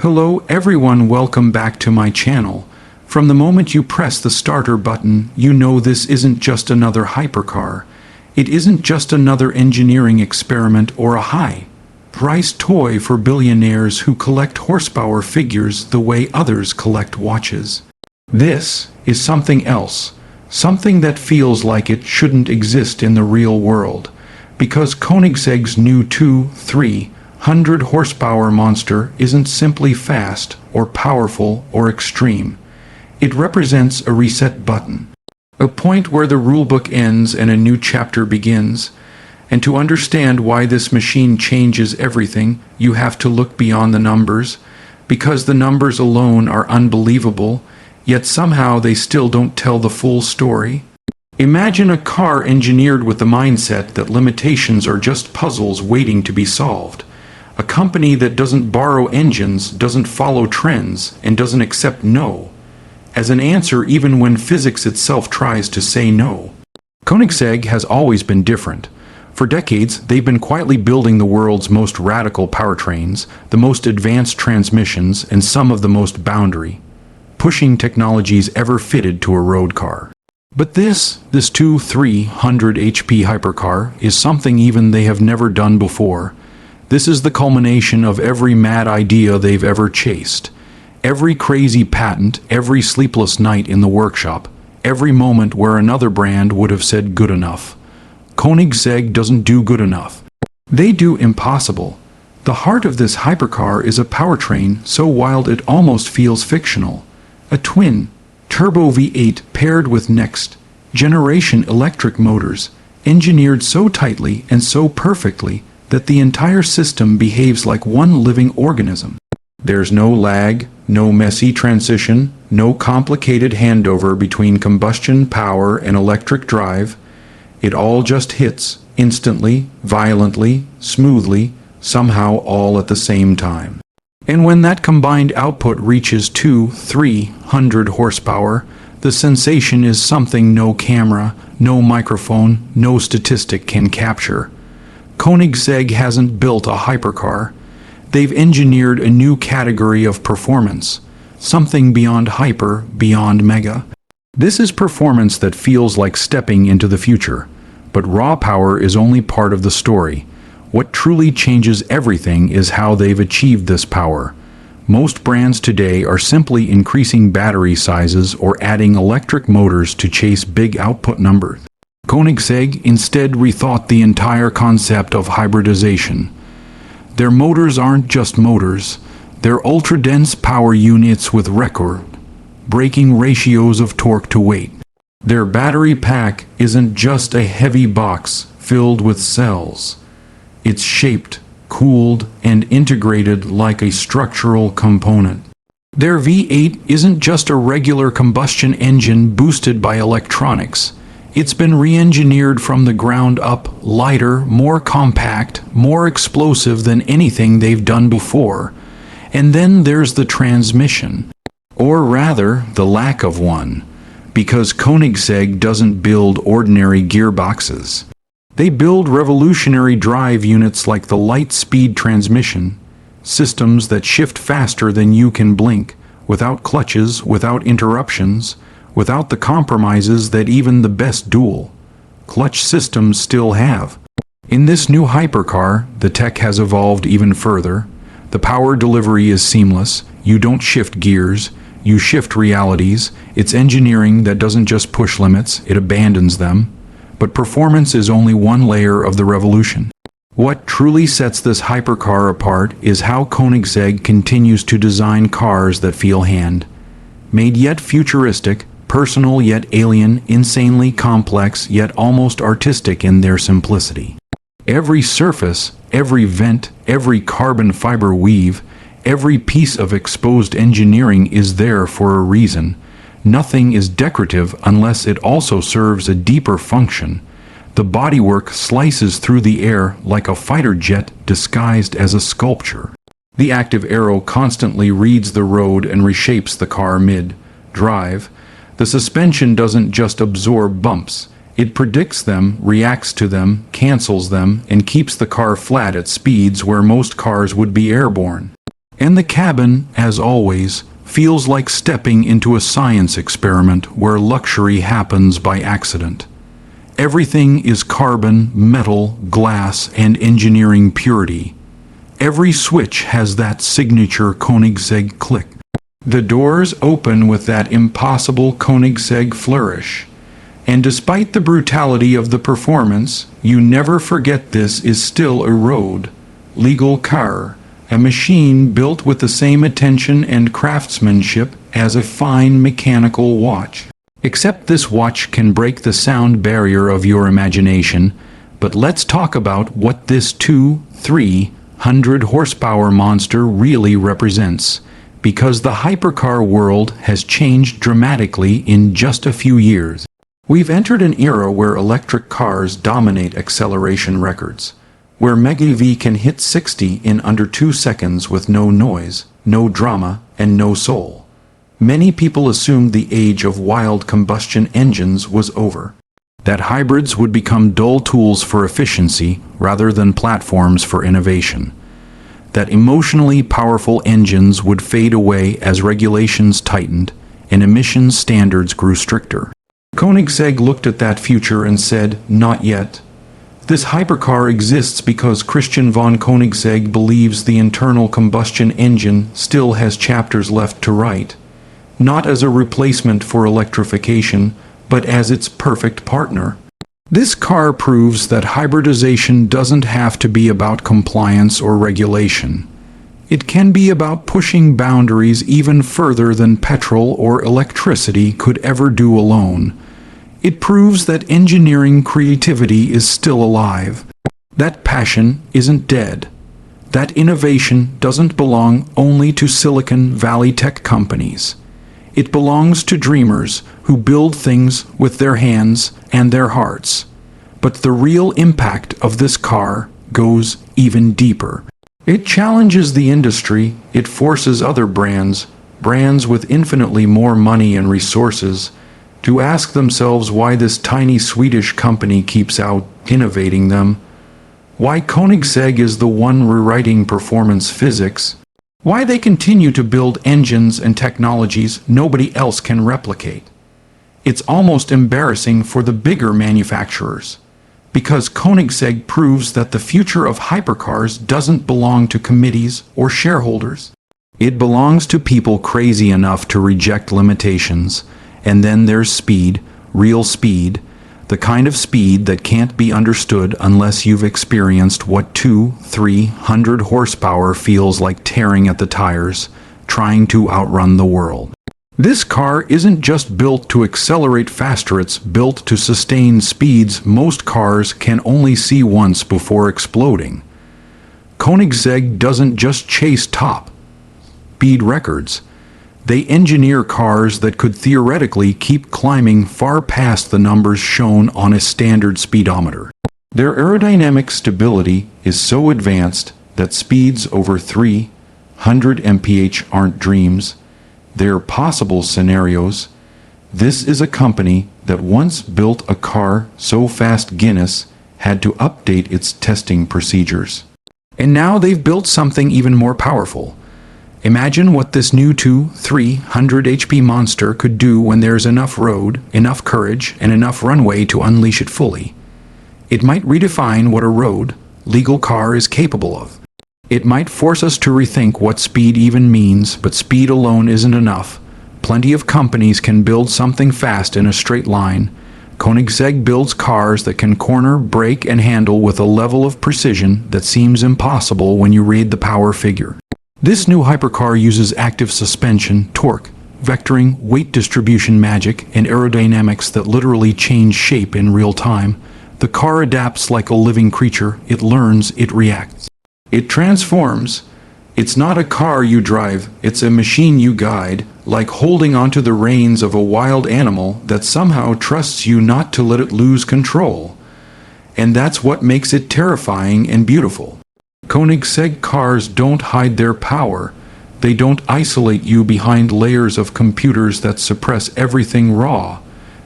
Hello everyone, welcome back to my channel. From the moment you press the starter button, you know this isn't just another hypercar. It isn't just another engineering experiment or a high-priced toy for billionaires who collect horsepower figures the way others collect watches. This is something else, something that feels like it shouldn't exist in the real world, because Koenigsegg's new 300 horsepower monster isn't simply fast or powerful or extreme. It represents a reset button, a point where the rulebook ends and a new chapter begins. And to understand why this machine changes everything, you have to look beyond the numbers, because the numbers alone are unbelievable, yet somehow they still don't tell the full story. Imagine a car engineered with the mindset that limitations are just puzzles waiting to be solved. A company that doesn't borrow engines, doesn't follow trends, and doesn't accept no as an answer even when physics itself tries to say no. Koenigsegg has always been different. For decades, they've been quietly building the world's most radical powertrains, the most advanced transmissions, and some of the most boundary-pushing technologies ever fitted to a road car. But this 300 HP hypercar is something even they have never done before. This is the culmination of every mad idea they've ever chased. Every crazy patent, every sleepless night in the workshop, every moment where another brand would have said good enough. Koenigsegg doesn't do good enough. They do impossible. The heart of this hypercar is a powertrain so wild it almost feels fictional. A twin-turbo V8 paired with next-generation electric motors, engineered so tightly and so perfectly that the entire system behaves like one living organism. There's no lag, no messy transition, no complicated handover between combustion power and electric drive. It all just hits, instantly, violently, smoothly, somehow all at the same time. And when that combined output reaches 300 horsepower, the sensation is something no camera, no microphone, no statistic can capture. Koenigsegg hasn't built a hypercar. They've engineered a new category of performance, something beyond hyper, beyond mega. This is performance that feels like stepping into the future, but raw power is only part of the story. What truly changes everything is how they've achieved this power. Most brands today are simply increasing battery sizes or adding electric motors to chase big output numbers. Koenigsegg instead rethought the entire concept of hybridization. Their motors aren't just motors, they're ultra-dense power units with record-breaking ratios of torque to weight. Their battery pack isn't just a heavy box filled with cells. It's shaped, cooled, and integrated like a structural component. Their V8 isn't just a regular combustion engine boosted by electronics. It's been re-engineered from the ground up, lighter, more compact, more explosive than anything they've done before. And then there's the transmission. Or rather, the lack of one. Because Koenigsegg doesn't build ordinary gearboxes. They build revolutionary drive units like the light-speed transmission, systems that shift faster than you can blink, without clutches, without interruptions, without the compromises that even the best dual-clutch systems still have. In this new hypercar, the tech has evolved even further. The power delivery is seamless. You don't shift gears, you shift realities. It's engineering that doesn't just push limits, it abandons them. But performance is only one layer of the revolution. What truly sets this hypercar apart is how Koenigsegg continues to design cars that feel hand-made yet futuristic, personal yet alien, insanely complex yet almost artistic in their simplicity. Every surface, every vent, every carbon fiber weave, every piece of exposed engineering is there for a reason. Nothing is decorative unless it also serves a deeper function. The bodywork slices through the air like a fighter jet disguised as a sculpture. The active aero constantly reads the road and reshapes the car mid-drive. The suspension doesn't just absorb bumps. It predicts them, reacts to them, cancels them, and keeps the car flat at speeds where most cars would be airborne. And the cabin, as always, feels like stepping into a science experiment where luxury happens by accident. Everything is carbon, metal, glass, and engineering purity. Every switch has that signature Koenigsegg click. The doors open with that impossible Koenigsegg flourish. And despite the brutality of the performance, you never forget this is still a road, legal car, a machine built with the same attention and craftsmanship as a fine mechanical watch. Except this watch can break the sound barrier of your imagination, but let's talk about what this 300 horsepower monster really represents, because the hypercar world has changed dramatically in just a few years. We've entered an era where electric cars dominate acceleration records, where Megacar can hit 60 in under 2 seconds with no noise, no drama, and no soul. Many people assumed the age of wild combustion engines was over, that hybrids would become dull tools for efficiency rather than platforms for innovation, that emotionally powerful engines would fade away as regulations tightened and emissions standards grew stricter. Koenigsegg looked at that future and said, "Not yet. This hypercar exists because Christian von Koenigsegg believes the internal combustion engine still has chapters left to write, not as a replacement for electrification, but as its perfect partner." This car proves that hybridization doesn't have to be about compliance or regulation. It can be about pushing boundaries even further than petrol or electricity could ever do alone. It proves that engineering creativity is still alive, that passion isn't dead, that innovation doesn't belong only to Silicon Valley tech companies. It belongs to dreamers who build things with their hands and their hearts. But the real impact of this car goes even deeper. It challenges the industry, it forces other brands with infinitely more money and resources, to ask themselves why this tiny Swedish company keeps out innovating them, why Koenigsegg is the one rewriting performance physics, why they continue to build engines and technologies nobody else can replicate. It's almost embarrassing for the bigger manufacturers, because Koenigsegg proves that the future of hypercars doesn't belong to committees or shareholders. It belongs to people crazy enough to reject limitations. And then there's speed, real speed, the kind of speed that can't be understood unless you've experienced what 300 horsepower feels like tearing at the tires, trying to outrun the world. This car isn't just built to accelerate faster, it's built to sustain speeds most cars can only see once before exploding. Koenigsegg doesn't just chase top speed records. They engineer cars that could theoretically keep climbing far past the numbers shown on a standard speedometer. Their aerodynamic stability is so advanced that speeds over 300 mph aren't dreams, they're possible scenarios. This is a company that once built a car so fast Guinness had to update its testing procedures. And now they've built something even more powerful. Imagine what this new 300 HP monster could do when there's enough road, enough courage, and enough runway to unleash it fully. It might redefine what a road, legal car is capable of. It might force us to rethink what speed even means, but speed alone isn't enough. Plenty of companies can build something fast in a straight line. Koenigsegg builds cars that can corner, brake, and handle with a level of precision that seems impossible when you read the power figure. This new hypercar uses active suspension, torque, vectoring, weight distribution magic, and aerodynamics that literally change shape in real time. The car adapts like a living creature. It learns, it reacts. It transforms. It's not a car you drive, it's a machine you guide, like holding onto the reins of a wild animal that somehow trusts you not to let it lose control. And that's what makes it terrifying and beautiful. Koenigsegg cars don't hide their power. They don't isolate you behind layers of computers that suppress everything raw.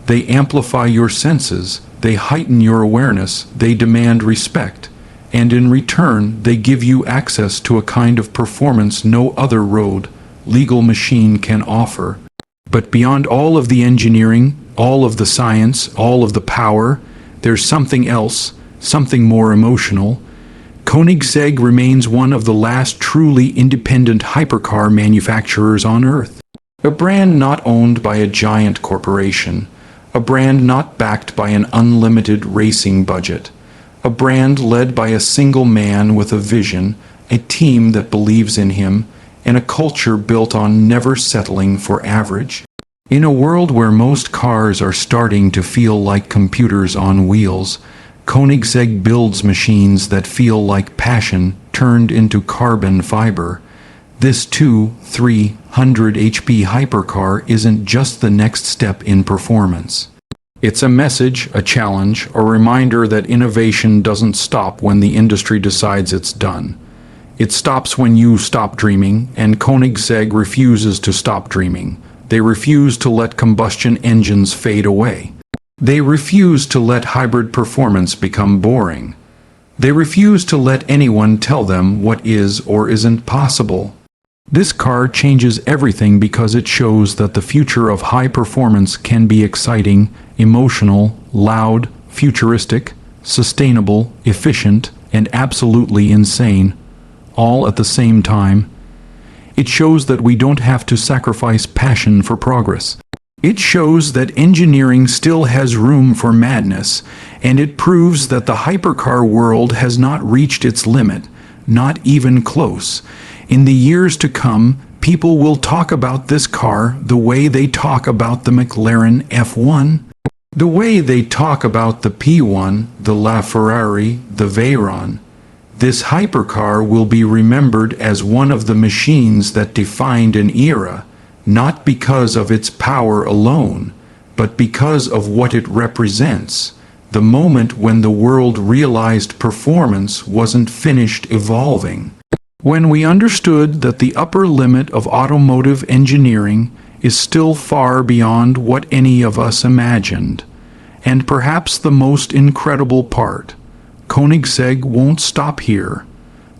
They amplify your senses, they heighten your awareness, they demand respect. and in return they give you access to a kind of performance no other road, legal machine can offer. But beyond all of the engineering, all of the science, all of the power, there's something else, something more emotional. Koenigsegg remains one of the last truly independent hypercar manufacturers on Earth. A brand not owned by a giant corporation, a brand not backed by an unlimited racing budget, a brand led by a single man with a vision, a team that believes in him, and a culture built on never settling for average. In a world where most cars are starting to feel like computers on wheels, Koenigsegg builds machines that feel like passion turned into carbon fiber. This 300 HP hypercar isn't just the next step in performance. It's a message, a challenge, a reminder that innovation doesn't stop when the industry decides it's done. It stops when you stop dreaming, and Koenigsegg refuses to stop dreaming. They refuse to let combustion engines fade away. They refuse to let hybrid performance become boring. They refuse to let anyone tell them what is or isn't possible. This car changes everything because it shows that the future of high performance can be exciting, emotional, loud, futuristic, sustainable, efficient, and absolutely insane, all at the same time. It shows that we don't have to sacrifice passion for progress. It shows that engineering still has room for madness, and it proves that the hypercar world has not reached its limit, not even close. In the years to come, people will talk about this car the way they talk about the McLaren F1, the way they talk about the P1, the LaFerrari, the Veyron. This hypercar will be remembered as one of the machines that defined an era, not because of its power alone, but because of what it represents, the moment when the world realized performance wasn't finished evolving. When we understood that the upper limit of automotive engineering is still far beyond what any of us imagined. And perhaps the most incredible part, Koenigsegg won't stop here.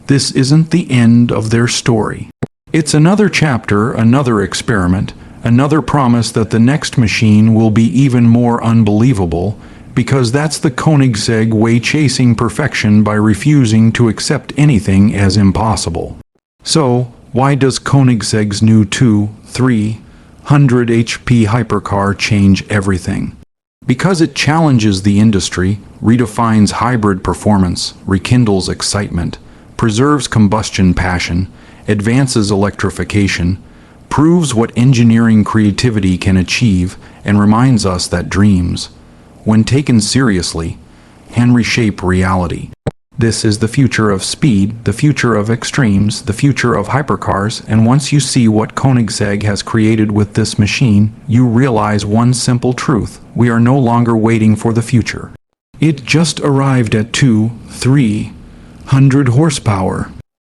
This isn't the end of their story. It's another chapter, another experiment, another promise that the next machine will be even more unbelievable, because that's the Koenigsegg way, chasing perfection by refusing to accept anything as impossible. So, why does Koenigsegg's new 300 HP hypercar change everything? Because it challenges the industry, redefines hybrid performance, rekindles excitement, preserves combustion passion, advances electrification, proves what engineering creativity can achieve, and reminds us that dreams, when taken seriously, can reshape reality. This is the future of speed, the future of extremes, the future of hypercars, and once you see what Koenigsegg has created with this machine, you realize one simple truth: we are no longer waiting for the future. It just arrived at 300 horsepower.